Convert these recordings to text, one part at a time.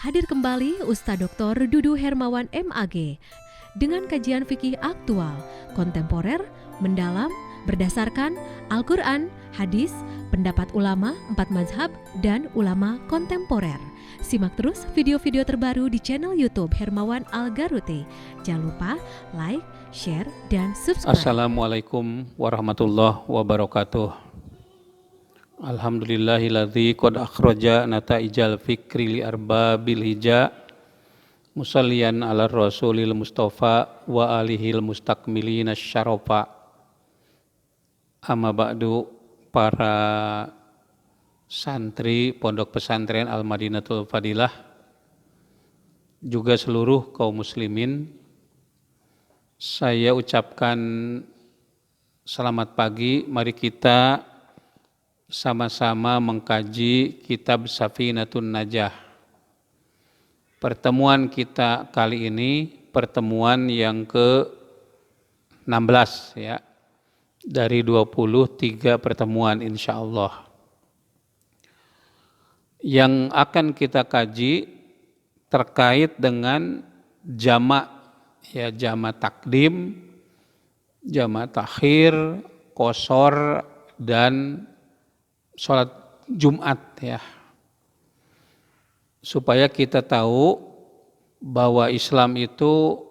Hadir kembali Ustadz Dr. Dudu Hermawan MAG dengan kajian fikih aktual, kontemporer, mendalam, berdasarkan Al-Quran, hadis, pendapat ulama, 4 mazhab, dan ulama kontemporer. Simak terus video-video terbaru di channel YouTube Hermawan Al-Garuti. Jangan lupa like, share, dan subscribe. Assalamualaikum warahmatullahi wabarakatuh. Alhamdulillahilladzi qad akhraja nataijal fikri li arbabil hija musalliyan ala rasulil mustafa wa alihil mustakmilina syarafa. Amma ba'du, para santri Pondok Pesantren Al-Madinatul Fadilah, juga seluruh kaum muslimin, saya ucapkan selamat pagi. Mari kita sama-sama mengkaji kitab Safinatun Najah. Pertemuan kita kali ini pertemuan yang ke-16 ya, dari 23 pertemuan insyaallah. Yang akan kita kaji terkait dengan jamak ya, jamak takdim, jamak takhir, qosor, dan sholat Jumat ya, supaya kita tahu bahwa Islam itu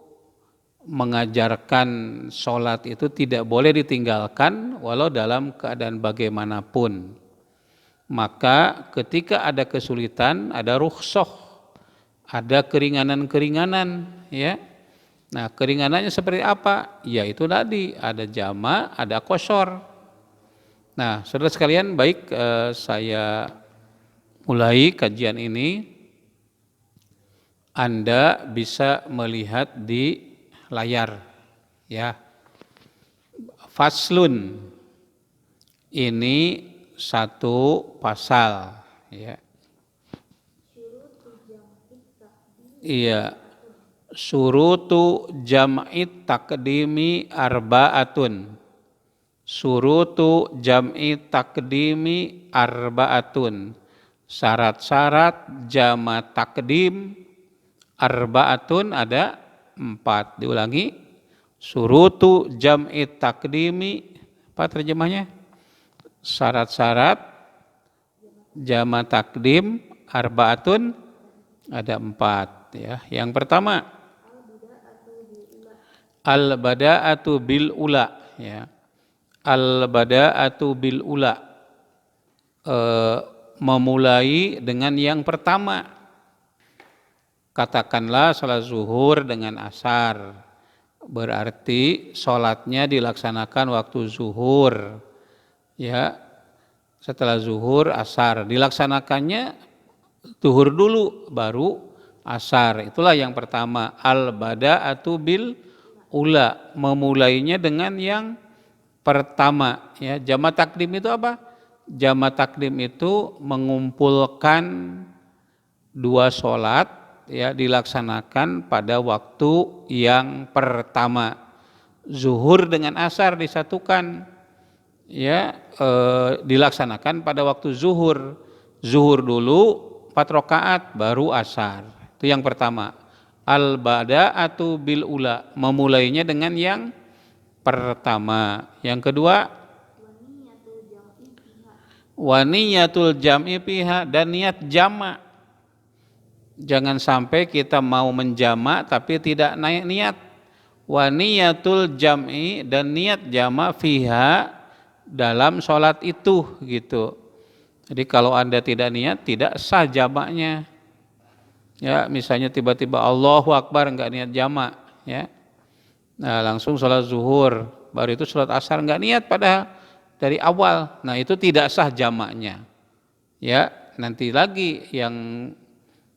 mengajarkan sholat itu tidak boleh ditinggalkan walau dalam keadaan bagaimanapun. Maka ketika ada kesulitan, ada rukhsah, ada keringanan-keringanan ya. Nah, keringanannya seperti apa? Ya itu tadi, ada jama, ada qosor. Nah, saudara sekalian, baik, saya mulai kajian ini. Anda bisa melihat di layar ya. Faslun, ini satu pasal ya. Iya, surutu jam'it takdimi arba'atun. Surutu jam'i takdimi arba'atun. Syarat-syarat jama takdim arba'atun ada 4. Diulangi. Surutu jam'i takdimi, apa terjemahnya? Syarat-syarat jama takdim arba'atun ada 4 ya. Yang pertama al-bada'atu bil ula ya. Al-bada'atu bil ula, memulai dengan yang pertama. Katakanlah salat zuhur dengan asar, berarti sholatnya dilaksanakan waktu zuhur ya. Setelah zuhur asar, dilaksanakannya zuhur dulu baru asar. Itulah yang pertama, al-bada'atu bil ula, memulainya dengan yang pertama ya. Jama takdim itu apa? Jama takdim itu mengumpulkan 2 sholat ya, dilaksanakan pada waktu yang pertama. Zuhur dengan asar disatukan ya, dilaksanakan pada waktu zuhur. Zuhur dulu 4 rakaat baru asar. Itu yang pertama. Al-bada'atu bil ula, memulainya dengan yang pertama. Yang kedua, waniyatul jam'i fiha, dan niat jama'. Jangan sampai kita mau menjama' tapi tidak naik niat. Waniyatul jam'i, dan niat jama' fiha, dalam sholat itu gitu. Jadi kalau Anda tidak niat, tidak sah jamaknya. Ya, misalnya tiba-tiba Allahu Akbar enggak niat jama' ya. Nah, langsung sholat zuhur, baru itu sholat asar enggak niat pada dari awal. Nah, itu tidak sah jamaknya. Ya, nanti lagi yang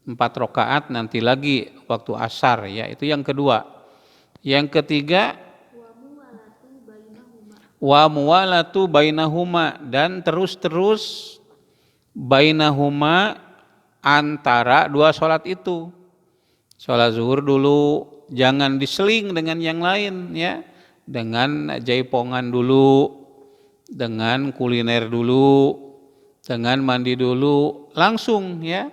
4 rakaat, nanti lagi waktu asar ya. Itu yang kedua. Yang ketiga, wa muwalatu bainahuma, dan terus-terus bainahuma, antara 2 sholat itu. Sholat zuhur dulu, jangan diseling dengan yang lain ya, dengan jaipongan dulu, dengan kuliner dulu, dengan mandi dulu, langsung ya.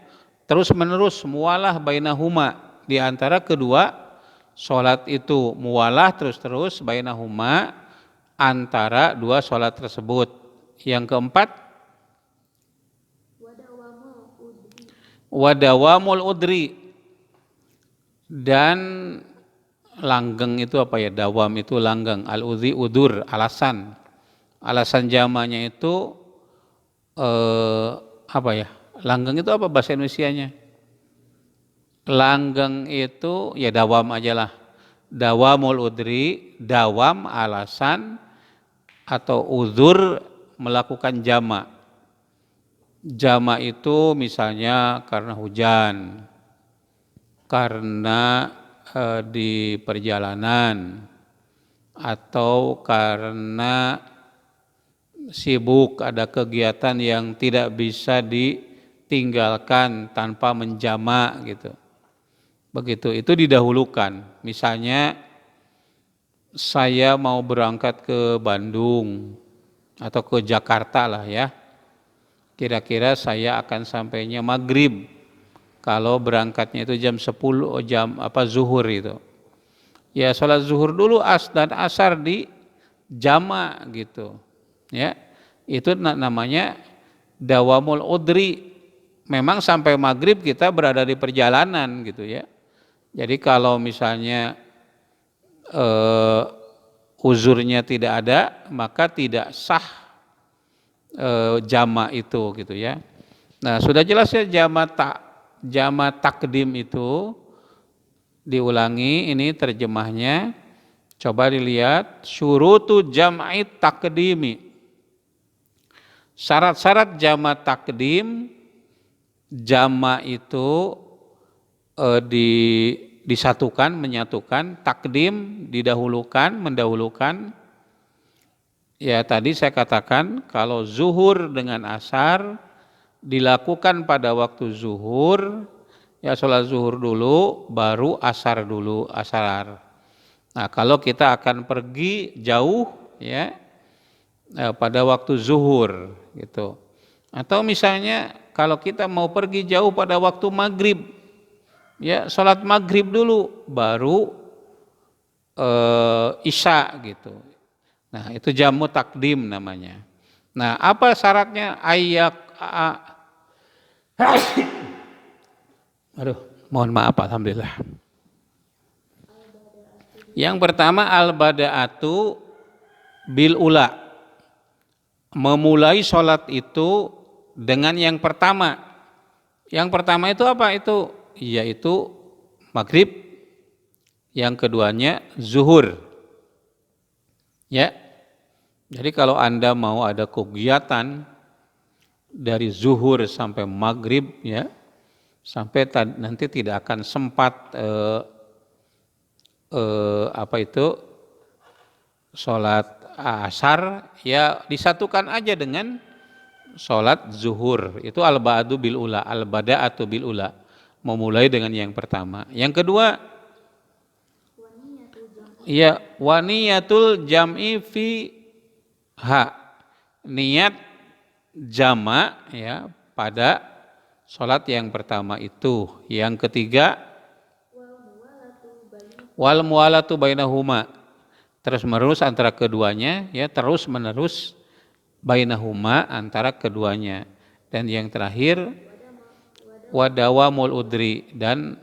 terus menerus mualah bainahuma, di antara kedua sholat itu, mualah terus bainahuma, antara dua sholat tersebut. Yang keempat, wadawamul udri, dan langgeng itu apa ya, dawam itu langgeng, al-udhi udur, alasan. Alasan jamaknya itu apa ya, langgeng itu apa bahasa Indonesianya? Langgeng itu ya dawam aja lah. Dawamul udri, dawam alasan atau uzur melakukan jamak. Jamak itu misalnya karena hujan, karena di perjalanan, atau karena sibuk ada kegiatan yang tidak bisa ditinggalkan tanpa menjamak gitu. Begitu, itu didahulukan. Misalnya saya mau berangkat ke Bandung atau ke Jakarta lah ya. Kira-kira saya akan sampainya maghrib. Kalau berangkatnya itu jam 10, zuhur itu. Ya sholat zuhur dulu dan asar di jamak gitu. Ya, itu namanya dawamul udri. Memang sampai maghrib kita berada di perjalanan gitu ya. Jadi kalau misalnya uzurnya tidak ada, maka tidak sah jamak itu gitu ya. Nah sudah jelas ya, jamak takdim itu diulangi, ini terjemahnya. Coba dilihat, syurutu jam'i takdimi. Syarat-syarat jamak takdim, jamak itu disatukan, menyatukan, takdim didahulukan, mendahulukan. Ya tadi saya katakan kalau zuhur dengan asar dilakukan pada waktu zuhur, ya sholat zuhur dulu, baru asar dulu, asar. Nah kalau kita akan pergi jauh ya pada waktu zuhur gitu. Atau misalnya kalau kita mau pergi jauh pada waktu maghrib, ya sholat maghrib dulu, baru isya gitu. Nah itu jamu takdim namanya. Nah apa syaratnya? Aduh, mohon maaf, alhamdulillah. Yang pertama al-bada'atu bil ula, memulai sholat itu dengan yang pertama. Yang pertama itu apa itu? Yaitu maghrib. Yang keduanya zuhur. Ya. Jadi kalau Anda mau ada kegiatan dari zuhur sampai maghrib ya, sampai nanti tidak akan sempat sholat asar, ya disatukan aja dengan sholat zuhur. Itu al-ba'atu bil ula, al-bada'atu bil ula, memulai dengan yang pertama. Yang kedua, ya waniyatul jam'i fi niat jamak ya pada sholat yang pertama itu. Yang ketiga, wal mualatu bainahuma, terus menerus antara keduanya, ya terus menerus bainahuma, antara keduanya. Dan yang terakhir wadawamul udri, dan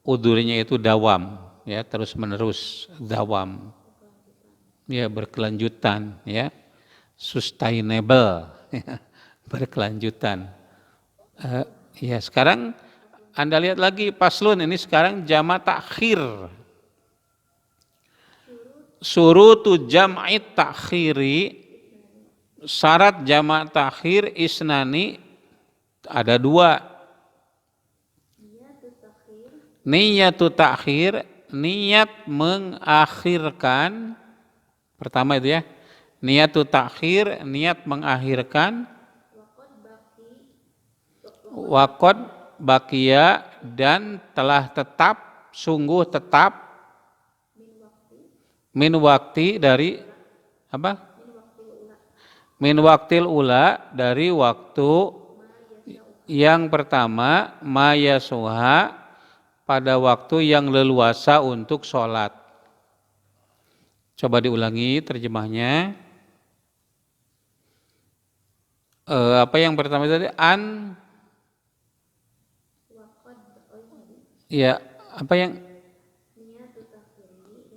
udurnya itu dawam, ya terus menerus, dawam, ya berkelanjutan, ya sustainable, berkelanjutan. Ya sekarang Anda lihat lagi paslon ini, sekarang jamak takhir. Surutu jam'i takhiri, syarat jamak takhir isnani, ada dua. Niyatu takhir, niat mengakhirkan. Pertama itu ya, niyatu takhir, niat mengakhirkan. Waqad baqiya, dan telah tetap, sungguh tetap. Min wakti, dari apa? Min waktil ula, dari waktu Yang pertama, mayasuha, pada waktu yang leluasa untuk sholat. Coba diulangi terjemahnya. Apa yang pertama tadi? Ya, apa yang?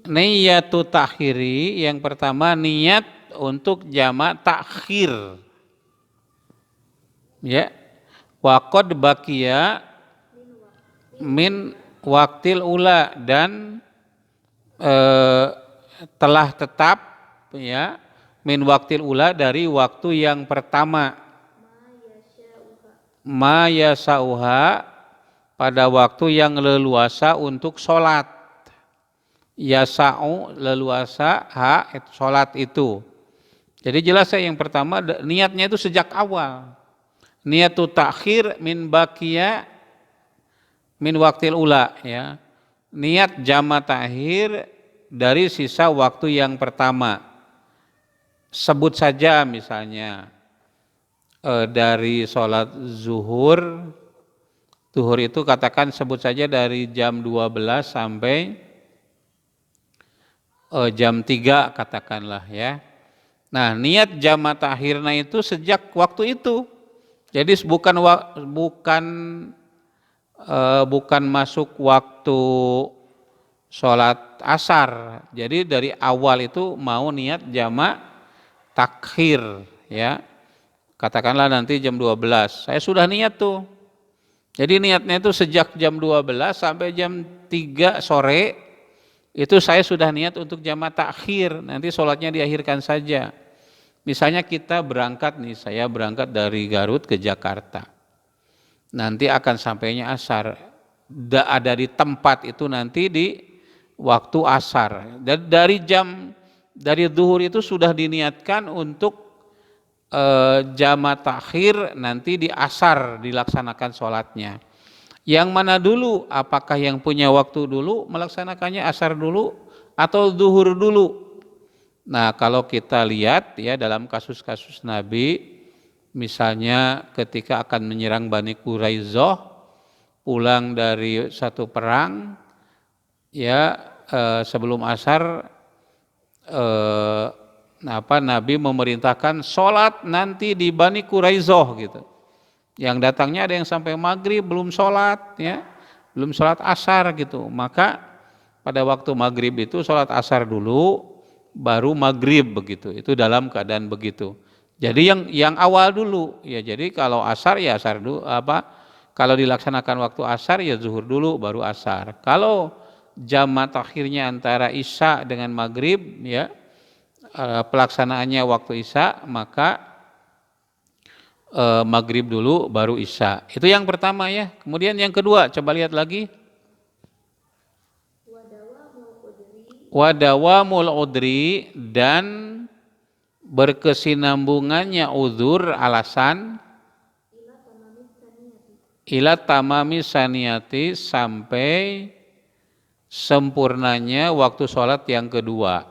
Niyatu takhiri, yang pertama niat untuk jamak takhir. Ya. Waqad baqiya min waktil ula, dan telah tetap ya min waktil ula, dari waktu yang pertama. Ma yasauha, pada waktu yang leluasa untuk sholat. Yasau leluasa, ha sholat itu. Jadi jelas yang pertama niatnya itu sejak awal. Niatu takhir min baqiya min waktil ula, ya. Niat jama takhir dari sisa waktu yang pertama. Sebut saja misalnya dari sholat zuhur. Zuhur itu katakan sebut saja dari jam 12 sampai jam 3 katakanlah, ya. Nah, niat jama takhirna itu sejak waktu itu. Jadi bukan masuk waktu sholat asar. Jadi dari awal itu mau niat jama takhir, ya. Katakanlah nanti jam 12, saya sudah niat tuh. Jadi niatnya itu sejak jam 12 sampai jam 3 sore, itu saya sudah niat untuk jama takhir, nanti sholatnya diakhirkan saja. Misalnya kita berangkat nih, saya berangkat dari Garut ke Jakarta. Nanti akan sampainya asar. Ada di tempat itu nanti di waktu asar. Dari zuhur itu sudah diniatkan untuk jama takhir, nanti di asar dilaksanakan sholatnya. Yang mana dulu? Apakah yang punya waktu dulu melaksanakannya asar dulu atau zuhur dulu? Nah, kalau kita lihat ya dalam kasus-kasus Nabi, misalnya ketika akan menyerang Bani Quraizoh, pulang dari satu perang, ya sebelum asar Nabi memerintahkan sholat nanti di Bani Quraizoh gitu. Yang datangnya ada yang sampai maghrib belum sholat, ya, belum sholat asar gitu. Maka pada waktu maghrib itu sholat asar dulu, baru maghrib begitu. Itu dalam keadaan begitu. Jadi yang awal dulu, ya. Jadi kalau asar ya asar dulu, kalau dilaksanakan waktu asar ya zuhur dulu baru asar. Kalau jama takhirnya antara isya dengan maghrib, ya, pelaksanaannya waktu isya, maka maghrib dulu baru isya. Itu yang pertama, ya. Kemudian yang kedua, coba lihat lagi. Wadawamul udri, dan berkesinambungannya uzur, alasan, ila tamami saniyati, sampai sempurnanya waktu sholat yang kedua.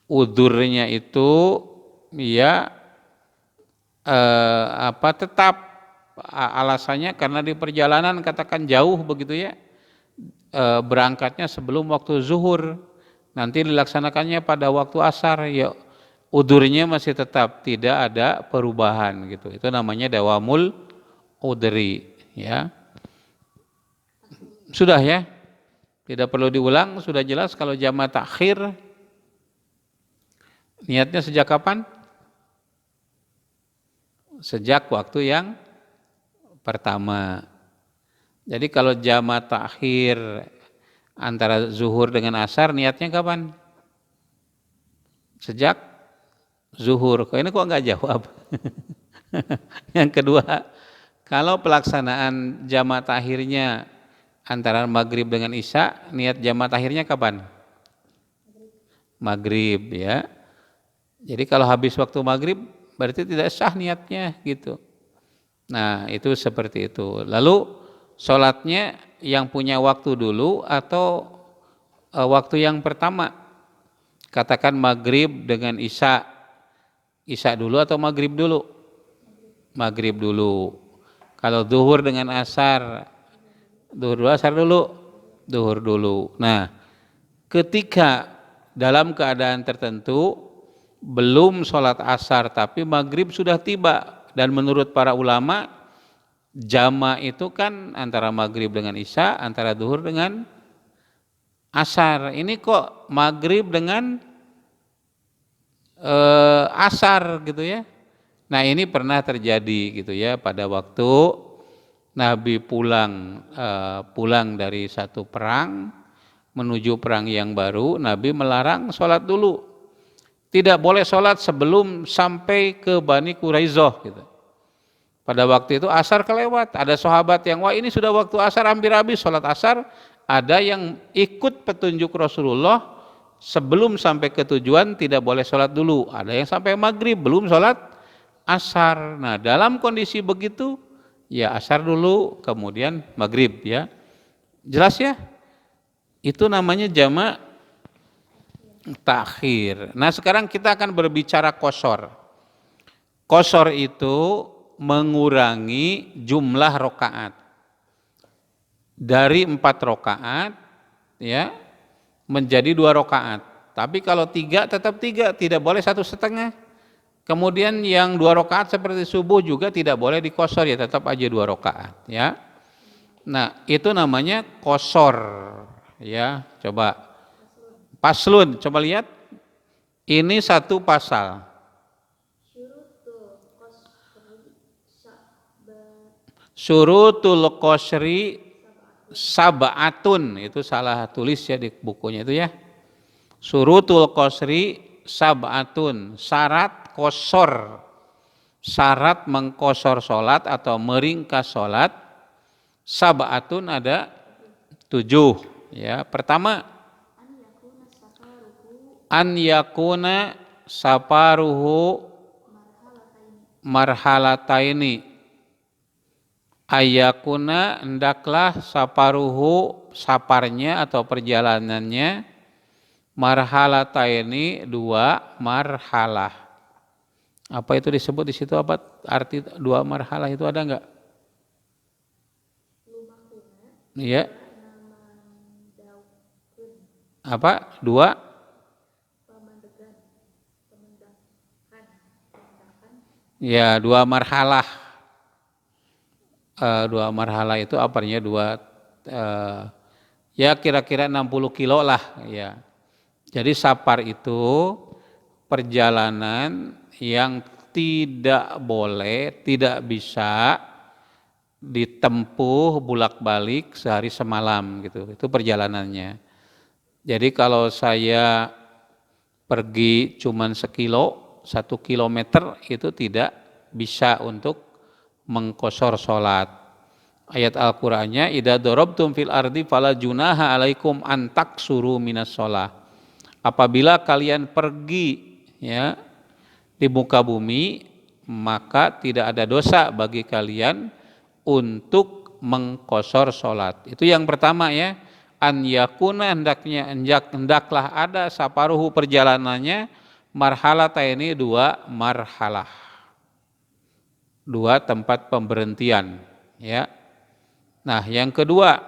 Uzurnya itu ya tetap alasannya karena di perjalanan katakan jauh begitu, ya. Berangkatnya sebelum waktu zuhur, nanti dilaksanakannya pada waktu asar, ya udurnya masih tetap tidak ada perubahan gitu. Itu namanya dawamul udri, ya. Sudah, ya, tidak perlu diulang, sudah jelas. Kalau jama takhir niatnya sejak kapan? Sejak waktu yang pertama. Jadi kalau jama takhir antara zuhur dengan asar niatnya kapan? Sejak zuhur. Ini kok enggak jawab? Yang kedua, kalau pelaksanaan jama takhirnya antara maghrib dengan isya, niat jama takhirnya kapan? Maghrib, ya. Jadi kalau habis waktu maghrib berarti tidak sah niatnya gitu. Nah, itu seperti itu. Lalu sholatnya yang punya waktu dulu atau waktu yang pertama? Katakan maghrib dengan isya. Isya dulu atau maghrib dulu? Maghrib dulu. Kalau zuhur dengan asar, zuhur dulu, asar dulu, zuhur dulu. Nah, ketika dalam keadaan tertentu belum sholat asar tapi maghrib sudah tiba, dan menurut para ulama jama itu kan antara maghrib dengan isya, antara zuhur dengan asar. Ini kok maghrib dengan asar gitu ya. Nah ini pernah terjadi gitu ya, pada waktu Nabi pulang dari satu perang menuju perang yang baru, Nabi melarang sholat dulu. Tidak boleh sholat sebelum sampai ke Bani Quraizoh gitu. Pada waktu itu asar kelewat, ada sahabat yang wah ini sudah waktu asar hampir habis sholat asar. Ada yang ikut petunjuk Rasulullah, sebelum sampai ke tujuan tidak boleh sholat dulu. Ada yang sampai maghrib belum sholat asar. Nah dalam kondisi begitu ya asar dulu kemudian maghrib ya. Jelas ya? Itu namanya jamak takhir. Nah sekarang kita akan berbicara qashar. Qashar itu mengurangi jumlah rakaat dari 4 rakaat ya menjadi 2 rakaat. Tapi kalau 3 tetap 3, tidak boleh 1,5. Kemudian yang 2 rakaat seperti subuh juga tidak boleh diqashar, ya tetap aja 2 rakaat ya. Nah itu namanya qashar ya. Coba paslun, coba lihat ini satu pasal. Syurutul qashri sab'atun, itu salah tulis ya di bukunya itu ya. Syurutul qashri sab'atun, syarat qashar, syarat mengqashar salat atau meringkas salat, sab'atun ada 7 ya. Pertama, an yakuna safaruhu marhalataini, ayakuna hendaklah saparuhu saparnya atau perjalanannya, marhalataini 2 marhalah. Apa itu disebut di situ, apa arti 2 marhalah itu, ada enggak? Iya. Apa? 2 ya, 2 marhalah. 2 marhalah itu artinya 2 ya kira-kira 60 kilo lah ya. Jadi safar itu perjalanan yang tidak boleh, tidak bisa ditempuh bolak-balik sehari semalam gitu. Itu perjalanannya. Jadi kalau saya pergi cuman 1 kilometer itu tidak bisa untuk mengqashar salat. Ayat Al-Qur'annya idza darabtum fil ardi fala junaha alaikum an taksuru minas shalah. Apabila kalian pergi ya di muka bumi, maka tidak ada dosa bagi kalian untuk mengqashar salat. Itu yang pertama ya. An yakuna, hendaklah ada saparuhu perjalanannya, marhalataini 2 marhalah, 2 tempat pemberhentian ya. Nah yang kedua,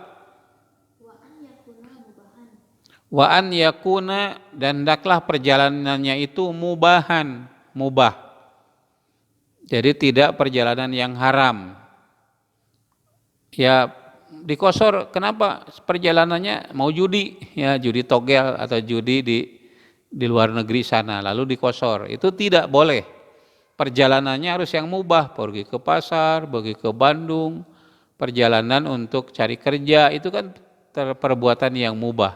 wa an yakuna, dan hendaklah perjalanannya itu mubahan, mubah. Jadi tidak perjalanan yang haram. Ya diqashar, kenapa? Perjalanannya mau judi ya, judi togel atau judi di luar negeri sana, lalu diqashar. Itu tidak boleh. Perjalanannya harus yang mubah, pergi ke pasar, pergi ke Bandung, perjalanan untuk cari kerja, itu kan perbuatan yang mubah.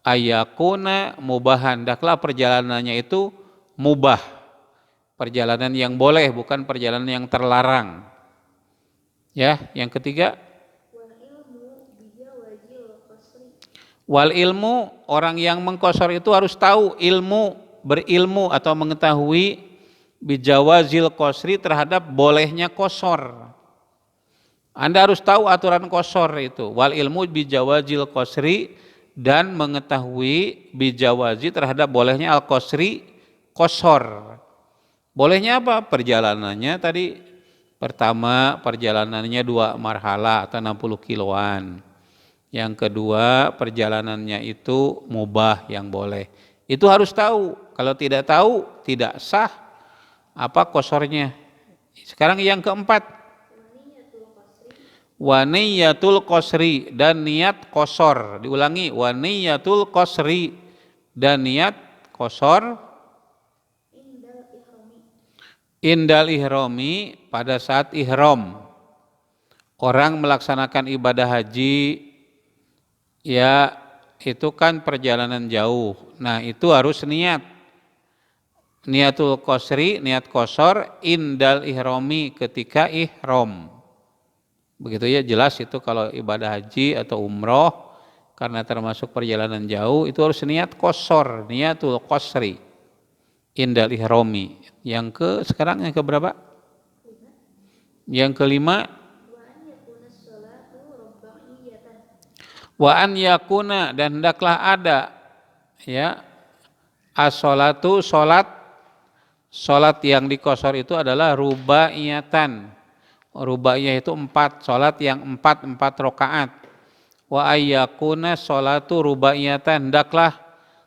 Ayakuna mubahan, hendaklah perjalanannya itu mubah, perjalanan yang boleh, bukan perjalanan yang terlarang. Ya, yang ketiga, wal ilmu, orang yang mengqashar itu harus tahu ilmu, berilmu atau mengetahui bijawazil qashri, terhadap bolehnya qashar. Anda harus tahu aturan qashar itu. Wal ilmu bijawazil qashri, dan mengetahui bijawazi terhadap bolehnya al-qashri, qashar. Bolehnya apa? Perjalanannya tadi Pertama, perjalanannya 2 marhala atau 60 kiloan. Yang kedua, perjalanannya itu mubah yang boleh. Itu harus tahu. Kalau tidak tahu, tidak sah apa kosornya. Sekarang yang keempat, wa niyatul qasri, dan niat kosor. Diulangi, wa niyatul qasri, dan niat kosor indal ihrami, pada saat ihram. Orang melaksanakan ibadah haji, ya itu kan perjalanan jauh. Nah itu harus niat. Niatul qasri, niat kosor, indal ihrami, ketika ihram. Begitu ya, jelas itu kalau ibadah haji atau umroh, karena termasuk perjalanan jauh, itu harus niat kosor, niatul qasri, indal ihrami. Sekarang yang keberapa? Yang kelima, wa an yakuna, dan hendaklah ada, ya, as-sholatu, sholat yang dikosor itu adalah rubaiyatan. Rubaiyah itu 4, sholat yang 4 rakaat. Wa ayyakuna sholatu rubaiyatan, hendaklah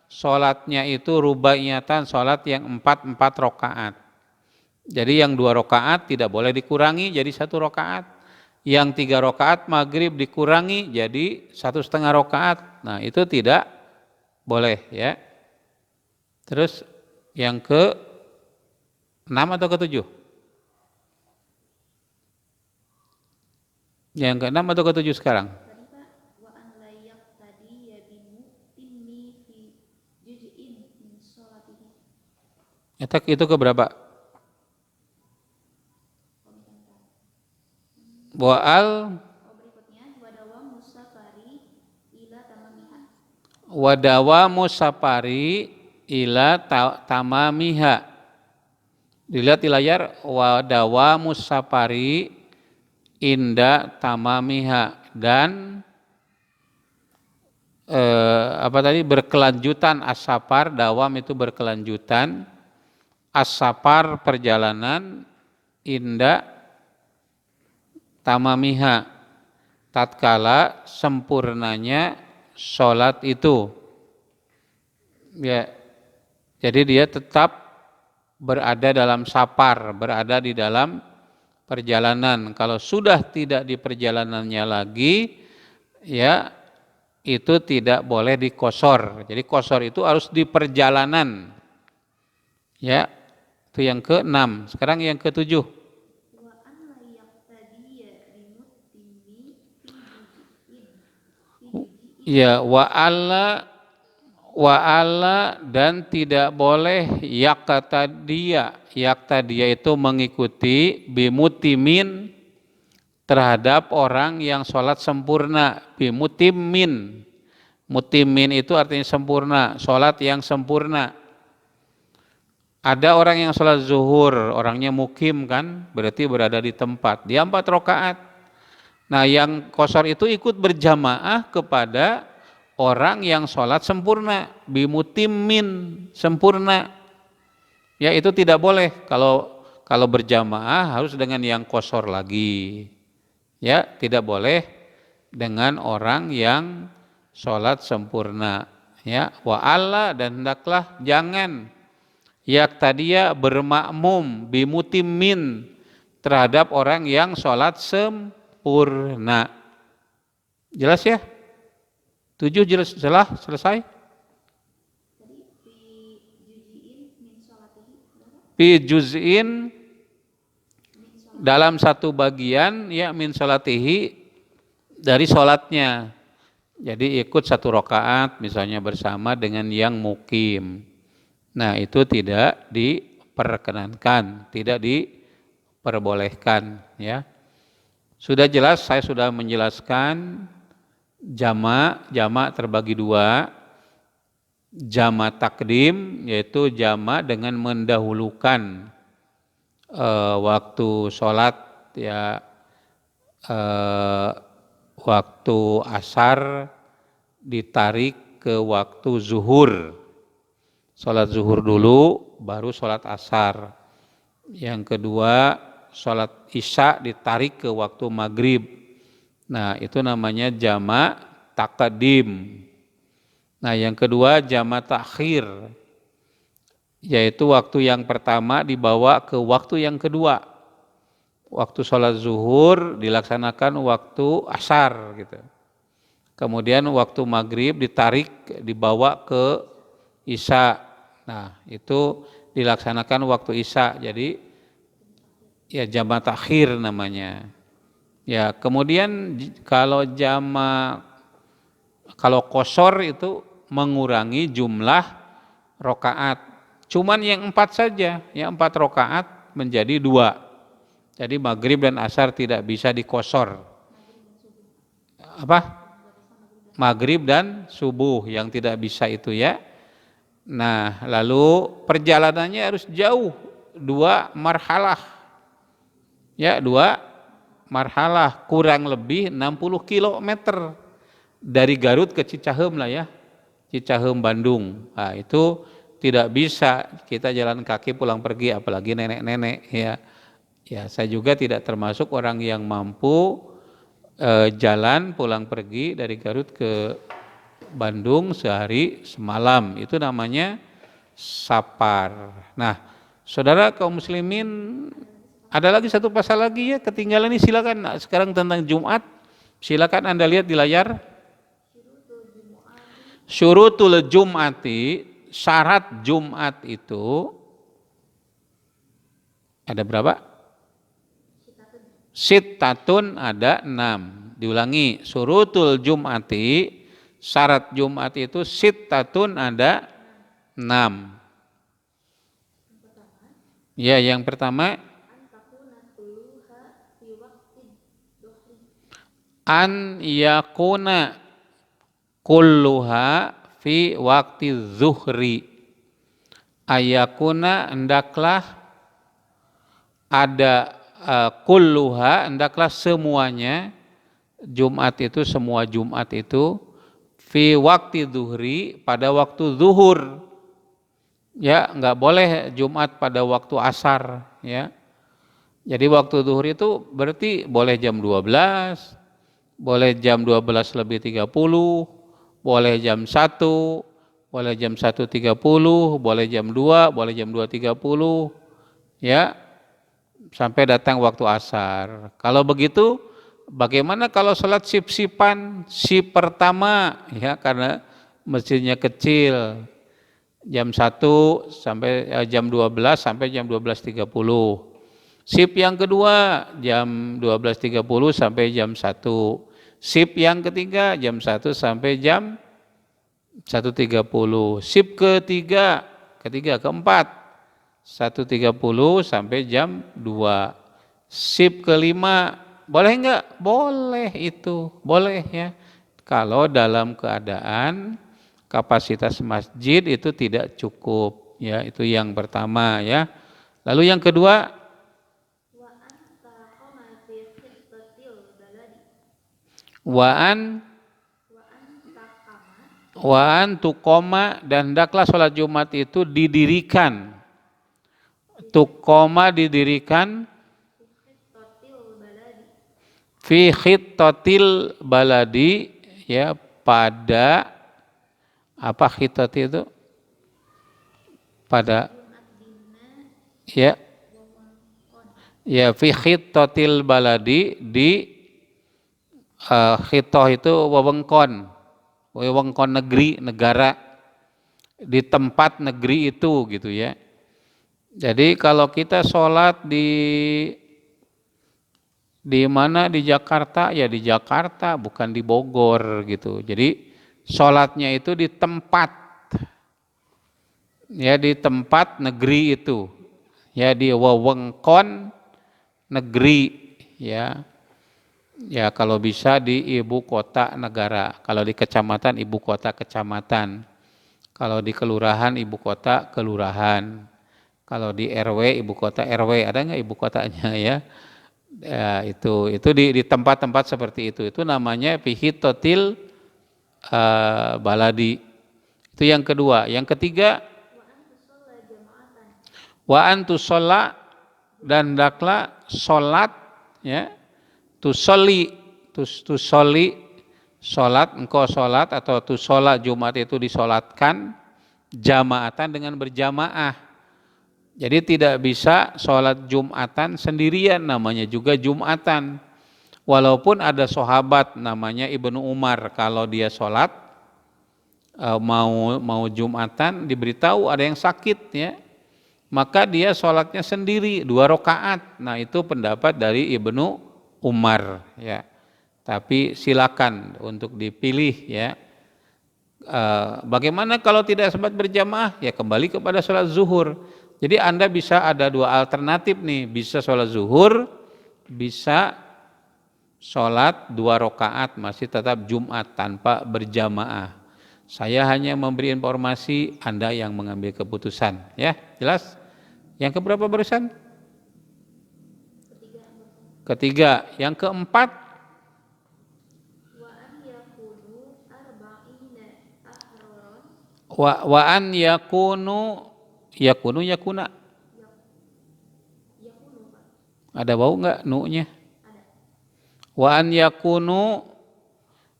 sholatnya itu rubaiyatan, sholat yang 4 rakaat. Jadi yang 2 rakaat tidak boleh dikurangi jadi 1 rakaat. Yang 3 rakaat maghrib dikurangi jadi 1,5 rakaat. Nah itu tidak boleh, ya. Terus yang ke 6 atau ke 7? Yang ke 6 atau ke 7 sekarang? Itu ke berapa? Wadawa musafari ila tamamiha. Dilihat di layar, wadawa musafari inda tamamiha, dan berkelanjutan as-safar. Dawam itu berkelanjutan, as-safar perjalanan, inda tamamiha tatkala sempurnanya sholat itu, ya. Jadi dia tetap berada dalam safar, berada di dalam perjalanan. Kalau sudah tidak di perjalanannya lagi, ya itu tidak boleh dikosor. Jadi kosor itu harus di perjalanan, ya. Itu yang ke-6. Sekarang yang ke-7. Ya, wa'alla, dan tidak boleh yaktadiya. Yaktadiya itu mengikuti bimutimin, terhadap orang yang sholat sempurna. Bimutimin, mutimin itu artinya sempurna, sholat yang sempurna. Ada orang yang sholat zuhur, orangnya mukim kan, berarti berada di tempat, dia 4 rakaat. Nah yang kosor itu ikut berjamaah kepada orang yang sholat sempurna, bimutimin, sempurna. Ya itu tidak boleh. Kalau berjamaah harus dengan yang kosor lagi. Ya tidak boleh dengan orang yang sholat sempurna. Ya, wa'alla, dan hendaklah jangan yaktadiya bermakmum bimutimin terhadap orang yang sholat sempurna. Jelas ya? 7 jelas, selesai? Fi juz'in, dalam satu bagian, ya, min sholatihi, dari sholatnya. Jadi ikut 1 rakaat misalnya bersama dengan yang mukim. Nah itu tidak diperkenankan, tidak diperbolehkan, ya. Sudah jelas, saya sudah menjelaskan jamak terbagi 2. Jamak takdim, yaitu jamak dengan mendahulukan waktu sholat, ya, waktu asar ditarik ke waktu zuhur. Sholat zuhur dulu, baru sholat asar. Yang kedua, sholat isya ditarik ke waktu maghrib. Nah itu namanya jamak taqdim. Nah yang kedua jamak takhir, yaitu waktu yang pertama dibawa ke waktu yang kedua. Waktu sholat zuhur dilaksanakan waktu asar gitu. Kemudian waktu maghrib ditarik dibawa ke isya. Nah itu dilaksanakan waktu isya. Jadi ya jamak takhir namanya. Ya kemudian kalau qashar itu mengurangi jumlah rokaat. Cuman yang 4 saja, yang 4 rokaat menjadi 2. Jadi maghrib dan asar tidak bisa diqashar. Apa? Maghrib dan subuh yang tidak bisa itu ya. Nah lalu perjalanannya harus jauh, 2 marhalah. Ya 2 marhalah, kurang lebih 60 kilometer. Dari Garut ke Cicahem lah ya, Cicahem Bandung. Nah, itu tidak bisa kita jalan kaki pulang pergi, apalagi nenek-nenek ya. Ya saya juga tidak termasuk orang yang mampu jalan pulang pergi dari Garut ke Bandung sehari semalam. Itu namanya safar. Nah, saudara kaum muslimin, ada lagi satu pasal lagi ya ketinggalan ini, silakan. Nah, sekarang tentang Jumat, silakan Anda lihat di layar. Syurutul Jum'ati, syarat Jumat itu ada berapa? Sittatun, ada 6. Diulangi, syurutul Jum'ati, syarat Jumat itu sittatun, ada 6. Ya, yang pertama an yakuna kulluha fi waktu zuhri. Ayakuna hendaklah ada kulluha, hendaklah semuanya, Jumat itu semua Jumat itu fi waktu zuhri, pada waktu zuhur. Ya, enggak boleh Jumat pada waktu asar ya. Jadi waktu zuhur itu berarti boleh jam 12, boleh jam 12 lebih 30, boleh jam 1, boleh jam 1.30, boleh jam 2, boleh jam 2.30, ya, sampai datang waktu asar. Kalau begitu, bagaimana kalau sholat sip-sipan, sip pertama, ya, karena masjidnya kecil, jam 1 sampai jam 12 sampai jam 12.30. Sip yang kedua jam 12.30 sampai jam 1. Sip yang ketiga jam 1 sampai jam 1.30. Sip keempat 1.30 sampai jam 2. Sip kelima boleh enggak? Boleh, itu boleh ya. Kalau dalam keadaan kapasitas masjid itu tidak cukup ya, itu yang pertama ya. Lalu yang kedua, Waan tukoma, dan hendaklah sholat Jumat itu didirikan. Tukoma didirikan fi khittatil baladi, ya, pada apa khittati itu? Pada ya fi khittatil baladi, di khitoh itu wewengkon negeri, negara, di tempat negeri itu gitu ya. Jadi kalau kita sholat di mana, di Jakarta, ya di Jakarta, bukan di Bogor gitu. Jadi sholatnya itu di tempat, ya, di tempat negeri itu, ya, di wewengkon negeri ya. Ya, kalau bisa di ibu kota negara, kalau di kecamatan ibu kota kecamatan, kalau di kelurahan ibu kota kelurahan, kalau di RW ibu kota RW, ada nggak ibu kotanya ya? Ya, itu di tempat-tempat seperti itu namanya fihitotil baladi. Itu yang kedua. Yang ketiga, wa antus sholat, dan hendaklah sholat, ya, tusolli, sholat, engkau sholat atau sholat Jumat itu disolatkan jamaatan dengan berjamaah. Jadi tidak bisa sholat Jumatan sendirian, namanya juga Jumatan. Walaupun ada sahabat namanya Ibnu Umar, kalau dia sholat mau Jumatan, diberitahu ada yang sakit, ya, maka dia sholatnya sendiri 2 rakaat. Nah, itu pendapat dari Ibnu Umar, ya. Tapi silakan untuk dipilih, ya. Bagaimana kalau tidak sempat berjamaah? Ya kembali kepada sholat zuhur. Jadi Anda bisa ada 2 alternatif nih, bisa sholat zuhur, bisa sholat 2 rakaat, masih tetap Jumat tanpa berjamaah. Saya hanya memberi informasi, Anda yang mengambil keputusan, ya, jelas? Yang keberapa barusan? Ketiga. Yang keempat, wa an yakuna. Ada bau enggak nu-nya? Wa an yakunu,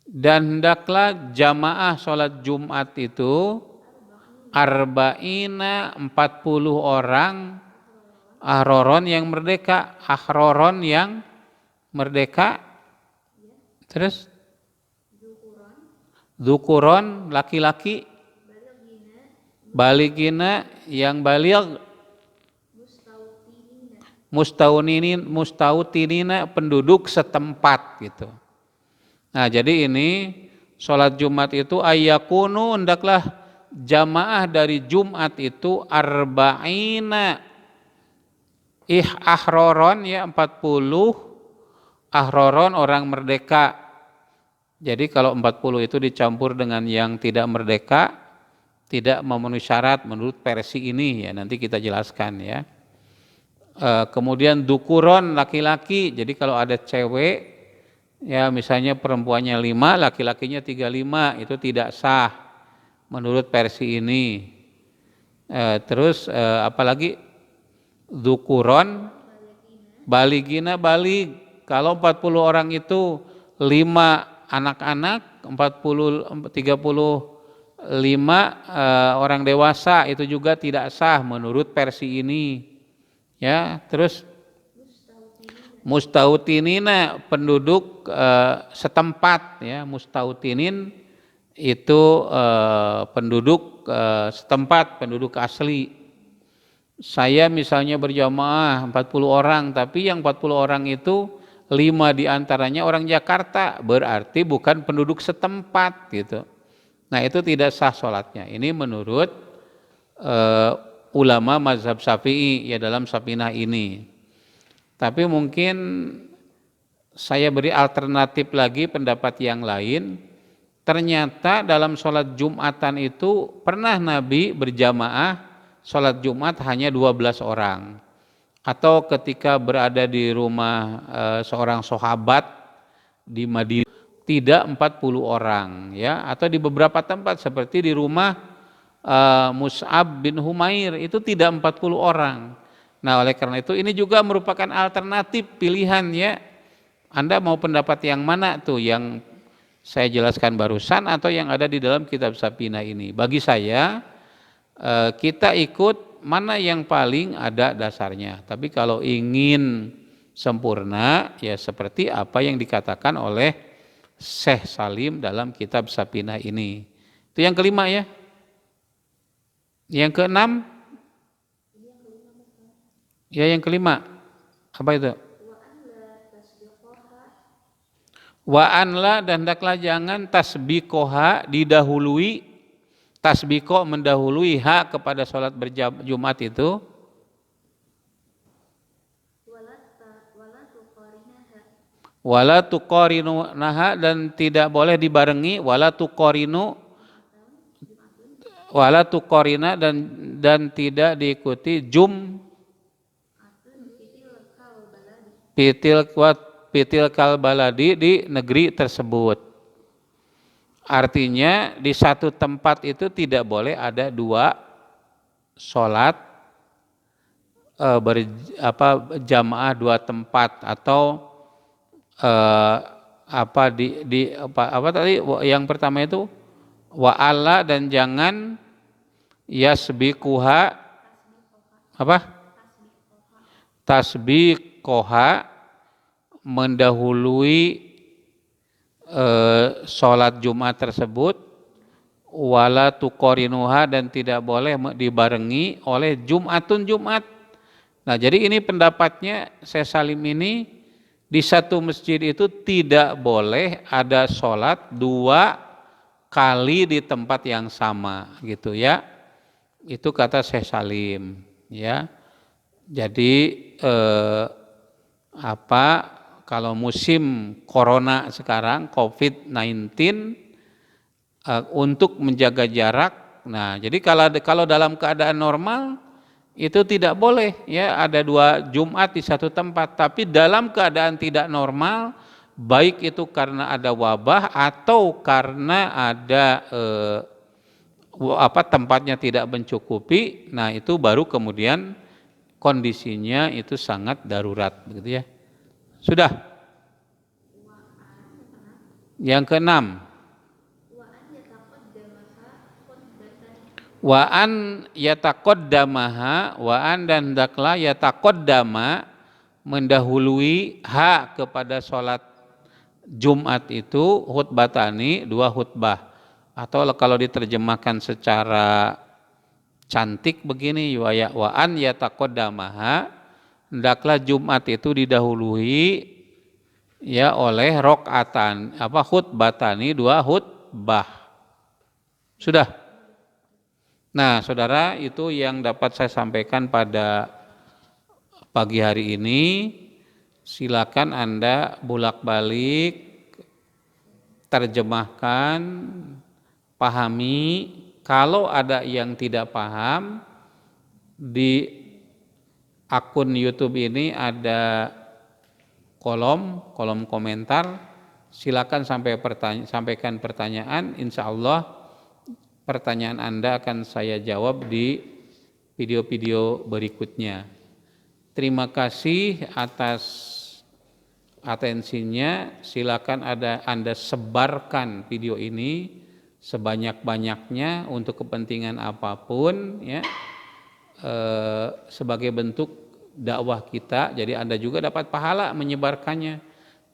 dan hendaklah jamaah sholat Jumat itu arba'ina 40 orang, ahroron yang merdeka, terus dzukuron laki-laki, baligina yang baligh, mustautinina penduduk setempat gitu. Nah, jadi ini sholat Jumat itu ayyakunu, hendaklah jamaah dari Jumat itu arba'ina ahroron, ya, 40 ahroron orang merdeka. Jadi kalau 40 itu dicampur dengan yang tidak merdeka, tidak memenuhi syarat menurut versi ini, ya, nanti kita jelaskan, ya. Kemudian dukuron laki-laki, jadi kalau ada cewek, ya, misalnya perempuannya 5, laki-lakinya 35, itu tidak sah menurut versi ini. Terus apalagi dukuron, baligina, balig, kalau 40 orang itu 5 anak-anak, 35 orang dewasa, itu juga tidak sah menurut versi ini, ya. Terus mustautinina penduduk setempat, ya, mustautinin itu penduduk setempat, penduduk asli. Saya misalnya berjamaah 40 orang, tapi yang 40 orang itu 5 diantaranya orang Jakarta, berarti bukan penduduk setempat gitu. Nah, itu tidak sah sholatnya. Ini menurut ulama mazhab Syafi'i, ya, dalam Sapinah ini. Tapi mungkin saya beri alternatif lagi, pendapat yang lain. Ternyata dalam sholat Jumatan itu pernah Nabi berjamaah sholat Jumat hanya 12 orang. Atau ketika berada di rumah seorang sahabat di Madinah, tidak 40 orang, ya. Atau di beberapa tempat seperti di rumah Mus'ab bin Humair, itu tidak 40 orang. Nah, oleh karena itu ini juga merupakan alternatif pilihan, ya. Anda mau pendapat yang mana tuh, yang saya jelaskan barusan atau yang ada di dalam kitab Sapinah ini? Bagi saya kita ikut mana yang paling ada dasarnya. Tapi kalau ingin sempurna, ya seperti apa yang dikatakan oleh Syekh Salim dalam kitab Sapinah ini. Itu yang kelima, ya. Yang keenam, ya, yang kelima apa itu? Wa anla, dan hendaklah jangan tasbikoha, didahului, tasbiko mendahului hak kepada sholat berjumat itu. Wala tuqarinu naha, dan tidak boleh dibarengi, wala tuqarina, dan tidak diikuti pitil kalbaladi, di negeri tersebut. Artinya di satu tempat itu tidak boleh ada 2 sholat berjamaah dua tempat atau apa tadi yang pertama itu wa'ala, dan jangan yasbiquha tasbiqoha, mendahului sholat Jumat tersebut, wala tuqorinuha, dan tidak boleh dibarengi oleh Jumatun Jumat. Nah, jadi ini pendapatnya Syekh Salim ini, di satu masjid itu tidak boleh ada sholat dua kali di tempat yang sama gitu ya. Itu kata Syekh Salim ya. Jadi kalau musim corona sekarang COVID-19, untuk menjaga jarak. Nah, jadi kalau dalam keadaan normal itu tidak boleh ya ada dua Jumat di satu tempat, tapi dalam keadaan tidak normal, baik itu karena ada wabah atau karena ada tempatnya tidak mencukupi, nah itu baru kemudian kondisinya itu sangat darurat begitu ya. Sudah. Yang keenam, wa'an yataqaddamaha, wa'an dan hendaklah yataqaddama, mendahului kepada sholat Jumat itu khutbatani, dua khutbah, atau kalau diterjemahkan secara cantik begini, wa'an yataqaddamaha, hendaklah Jumat itu didahului ya oleh khutbatani, dua khutbah. Sudah. Nah, saudara, itu yang dapat saya sampaikan pada pagi hari ini. Silakan Anda bolak-balik, terjemahkan, pahami. Kalau ada yang tidak paham, di akun YouTube ini ada kolom komentar. Silakan sampaikan pertanyaan. Insya Allah pertanyaan Anda akan saya jawab di video-video berikutnya. Terima kasih atas atensinya. Silakan Anda sebarkan video ini sebanyak-banyaknya untuk kepentingan apapun ya, sebagai bentuk dakwah kita. Jadi Anda juga dapat pahala menyebarkannya.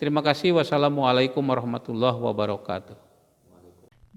Terima kasih. Wassalamualaikum warahmatullahi wabarakatuh.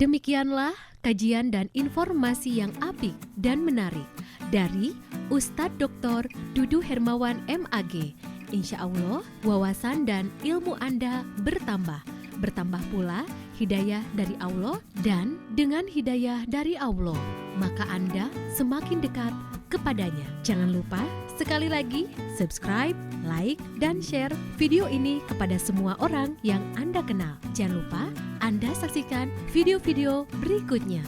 Demikianlah kajian dan informasi yang apik dan menarik dari Ustadz Dr. Dudu Hermawan MAG. Insya Allah wawasan dan ilmu Anda bertambah pula hidayah dari Allah, dan dengan hidayah dari Allah maka Anda semakin dekat kepadanya. Jangan lupa sekali lagi subscribe, like, dan share video ini kepada semua orang yang Anda kenal. Jangan lupa Anda saksikan video-video berikutnya.